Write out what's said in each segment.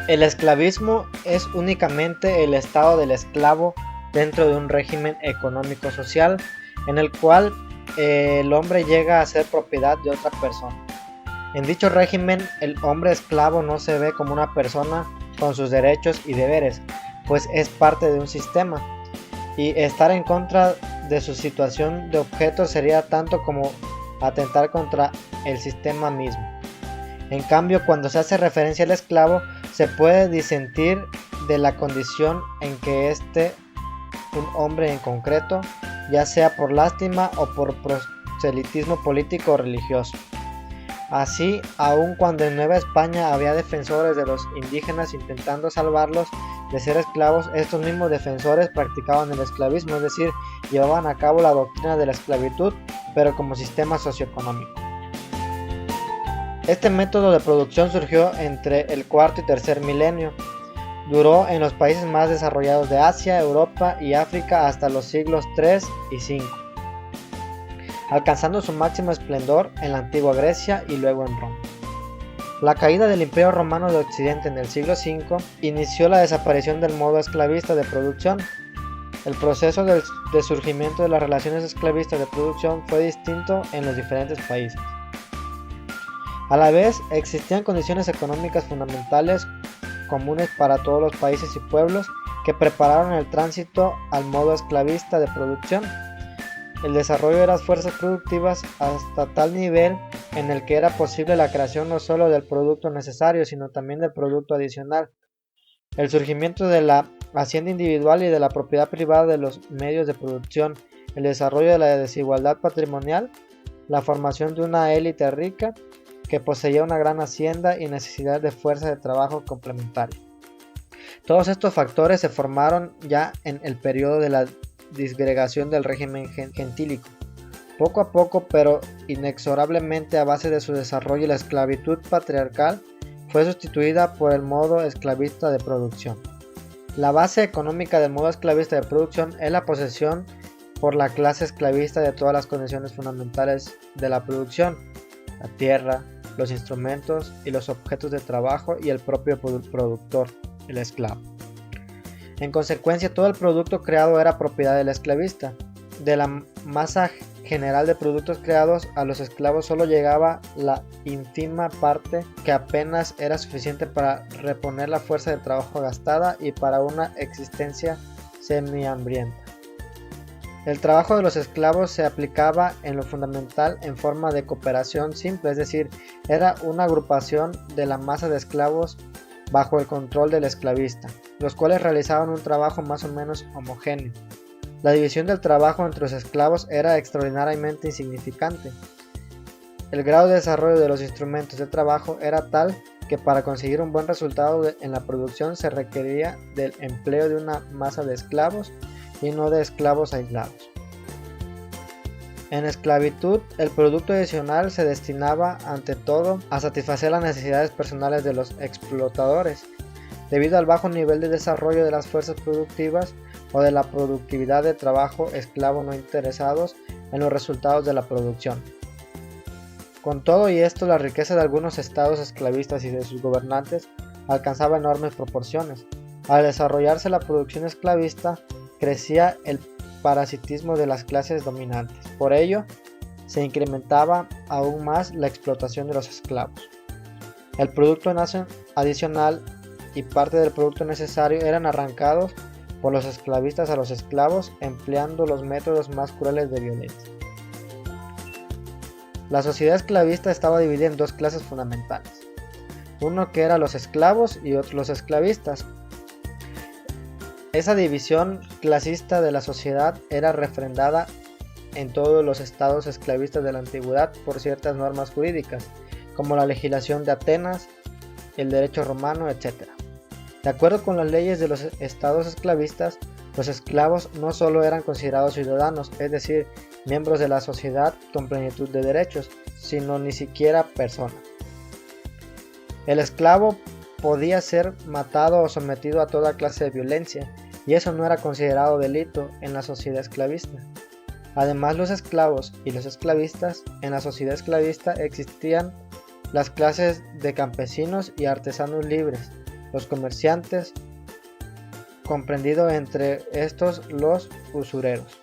El esclavismo es únicamente el estado del esclavo dentro de un régimen económico-social en el cual el hombre llega a ser propiedad de otra persona. En dicho régimen, el hombre esclavo no se ve como una persona con sus derechos y deberes, pues es parte de un sistema, y estar en contra de su situación de objeto sería tanto como atentar contra el sistema mismo. En cambio, cuando se hace referencia al esclavo, se puede disentir de la condición en que un hombre en concreto, ya sea por lástima o por proselitismo político o religioso. Así, aun cuando en Nueva España había defensores de los indígenas intentando salvarlos de ser esclavos, estos mismos defensores practicaban el esclavismo, es decir, llevaban a cabo la doctrina de la esclavitud, pero como sistema socioeconómico. Este método de producción surgió entre el cuarto y tercer milenio. Duró en los países más desarrollados de Asia, Europa y África hasta los siglos III y V, alcanzando su máximo esplendor en la antigua Grecia y luego en Roma. La caída del Imperio Romano de Occidente en el siglo V inició la desaparición del modo esclavista de producción. El proceso de surgimiento de las relaciones esclavistas de producción fue distinto en los diferentes países. A la vez, existían condiciones económicas fundamentales comunes para todos los países y pueblos que prepararon el tránsito al modo esclavista de producción. El desarrollo de las fuerzas productivas hasta tal nivel en el que era posible la creación no solo del producto necesario, sino también del producto adicional. El surgimiento de la hacienda individual y de la propiedad privada de los medios de producción, el desarrollo de la desigualdad patrimonial, la formación de una élite rica que poseía una gran hacienda y necesidad de fuerza de trabajo complementaria. Todos estos factores se formaron ya en el periodo de la disgregación del régimen gentílico. Poco a poco, pero inexorablemente a base de su desarrollo, la esclavitud patriarcal fue sustituida por el modo esclavista de producción. La base económica del modo esclavista de producción es la posesión por la clase esclavista de todas las condiciones fundamentales de la producción: la tierra, los instrumentos y los objetos de trabajo y el propio productor, el esclavo. En consecuencia, todo el producto creado era propiedad del esclavista. De la masa general de productos creados, a los esclavos solo llegaba la ínfima parte que apenas era suficiente para reponer la fuerza de trabajo gastada y para una existencia semi-hambrienta. El trabajo de los esclavos se aplicaba en lo fundamental en forma de cooperación simple, es decir, era una agrupación de la masa de esclavos bajo el control del esclavista, los cuales realizaban un trabajo más o menos homogéneo. La división del trabajo entre los esclavos era extraordinariamente insignificante. El grado de desarrollo de los instrumentos de trabajo era tal que para conseguir un buen resultado en la producción se requería del empleo de una masa de esclavos y no de esclavos aislados. En esclavitud, el producto adicional se destinaba ante todo a satisfacer las necesidades personales de los explotadores, debido al bajo nivel de desarrollo de las fuerzas productivas o de la productividad de trabajo esclavo no interesados en los resultados de la producción. Con todo y esto, la riqueza de algunos estados esclavistas y de sus gobernantes alcanzaba enormes proporciones. Al desarrollarse la producción esclavista, crecía el parasitismo de las clases dominantes. Por ello, se incrementaba aún más la explotación de los esclavos. El producto adicional y parte del producto necesario eran arrancados por los esclavistas a los esclavos, empleando los métodos más crueles de violencia. La sociedad esclavista estaba dividida en dos clases fundamentales: uno que eran los esclavos y otros los esclavistas. Esa división clasista de la sociedad era refrendada en todos los estados esclavistas de la antigüedad por ciertas normas jurídicas, como la legislación de Atenas, el derecho romano, etc. De acuerdo con las leyes de los estados esclavistas, los esclavos no solo eran considerados ciudadanos, es decir, miembros de la sociedad con plenitud de derechos, sino ni siquiera personas. El esclavo podía ser matado o sometido a toda clase de violencia, y eso no era considerado delito en la sociedad esclavista. Además, los esclavos y los esclavistas, en la sociedad esclavista existían las clases de campesinos y artesanos libres, los comerciantes, comprendido entre estos los usureros.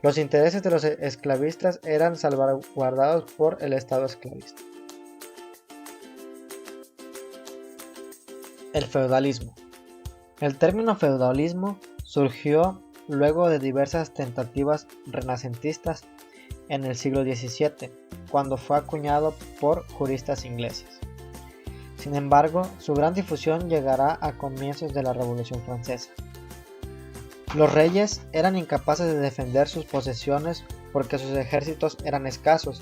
Los intereses de los esclavistas eran salvaguardados por el Estado esclavista. El feudalismo. El término feudalismo surgió luego de diversas tentativas renacentistas en el siglo XVII, cuando fue acuñado por juristas ingleses. Sin embargo, su gran difusión llegará a comienzos de la Revolución Francesa. Los reyes eran incapaces de defender sus posesiones porque sus ejércitos eran escasos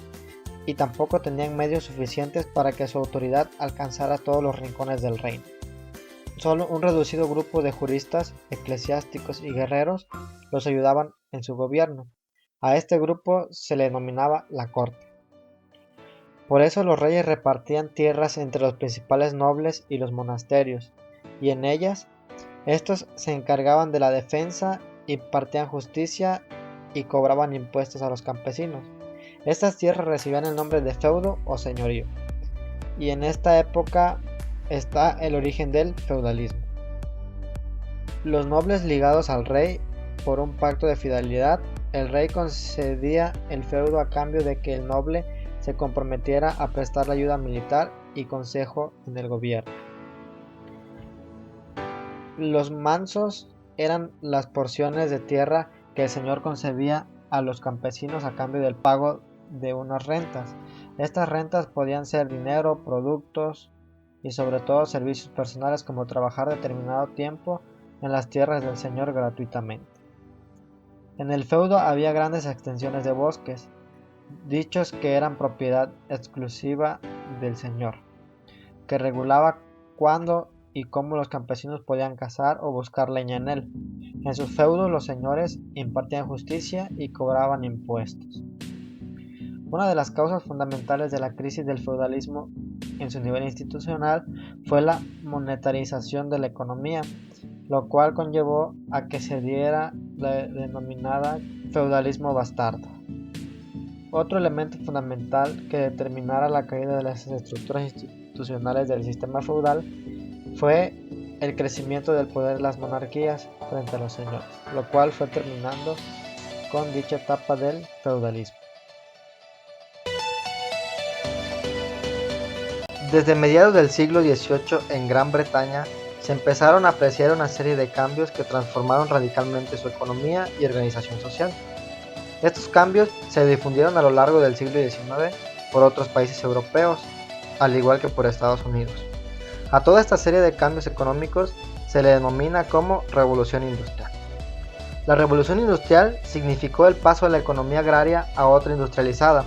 y tampoco tenían medios suficientes para que su autoridad alcanzara todos los rincones del reino. Solo un reducido grupo de juristas, eclesiásticos y guerreros los ayudaban en su gobierno. A este grupo se le denominaba la corte. Por eso los reyes repartían tierras entre los principales nobles y los monasterios, y en ellas estos se encargaban de la defensa, impartían justicia y cobraban impuestos a los campesinos. Estas tierras recibían el nombre de feudo o señorío, y en esta época está el origen del feudalismo. Los nobles ligados al rey por un pacto de fidelidad, el rey concedía el feudo a cambio de que el noble se comprometiera a prestarle ayuda militar y consejo en el gobierno. Los mansos eran las porciones de tierra que el señor concedía a los campesinos a cambio del pago de unas rentas. Estas rentas podían ser dinero, productos y sobre todo servicios personales como trabajar determinado tiempo en las tierras del señor gratuitamente. En el feudo había grandes extensiones de bosques, dichos que eran propiedad exclusiva del señor, que regulaba cuándo y cómo los campesinos podían cazar o buscar leña en él. En sus feudos los señores impartían justicia y cobraban impuestos. Una de las causas fundamentales de la crisis del feudalismo en su nivel institucional fue la monetarización de la economía, lo cual conllevó a que se diera la denominada feudalismo bastardo. Otro elemento fundamental que determinara la caída de las estructuras institucionales del sistema feudal fue el crecimiento del poder de las monarquías frente a los señores, lo cual fue terminando con dicha etapa del feudalismo. Desde mediados del siglo XVIII en Gran Bretaña se empezaron a apreciar una serie de cambios que transformaron radicalmente su economía y organización social. Estos cambios se difundieron a lo largo del siglo XIX por otros países europeos, al igual que por Estados Unidos. A toda esta serie de cambios económicos se le denomina como Revolución Industrial. La Revolución Industrial significó el paso de la economía agraria a otra industrializada,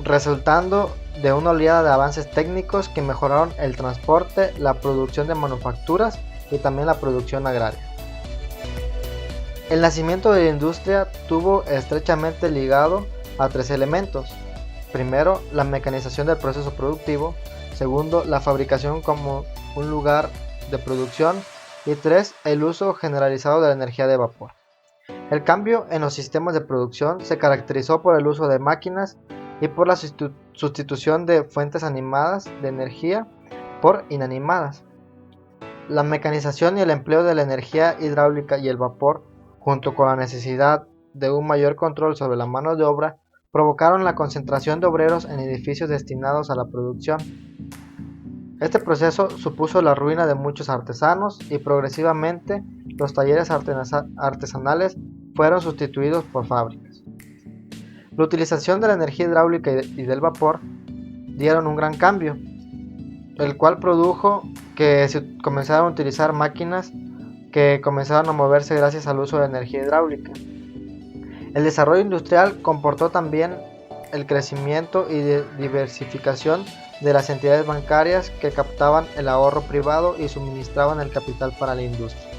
resultando de una oleada de avances técnicos que mejoraron el transporte, la producción de manufacturas y también la producción agraria. El nacimiento de la industria tuvo estrechamente ligado a tres elementos. Primero, la mecanización del proceso productivo. Segundo, la fabricación como un lugar de producción. Y tres, el uso generalizado de la energía de vapor. El cambio en los sistemas de producción se caracterizó por el uso de máquinas y por la sustitución de fuentes animadas de energía por inanimadas. La mecanización y el empleo de la energía hidráulica y el vapor, junto con la necesidad de un mayor control sobre la mano de obra, provocaron la concentración de obreros en edificios destinados a la producción. Este proceso supuso la ruina de muchos artesanos y progresivamente los talleres artesanales fueron sustituidos por fábricas. La utilización de la energía hidráulica y del vapor dieron un gran cambio, el cual produjo que se comenzaron a utilizar máquinas que comenzaron a moverse gracias al uso de energía hidráulica. El desarrollo industrial comportó también el crecimiento y diversificación de las entidades bancarias que captaban el ahorro privado y suministraban el capital para la industria.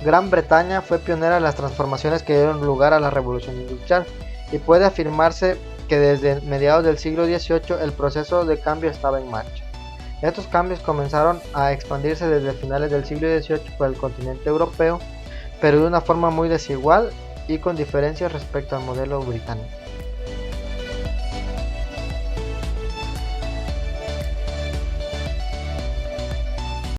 Gran Bretaña fue pionera en las transformaciones que dieron lugar a la Revolución Industrial y puede afirmarse que desde mediados del siglo XVIII el proceso de cambio estaba en marcha. Estos cambios comenzaron a expandirse desde finales del siglo XVIII por el continente europeo, pero de una forma muy desigual y con diferencias respecto al modelo británico.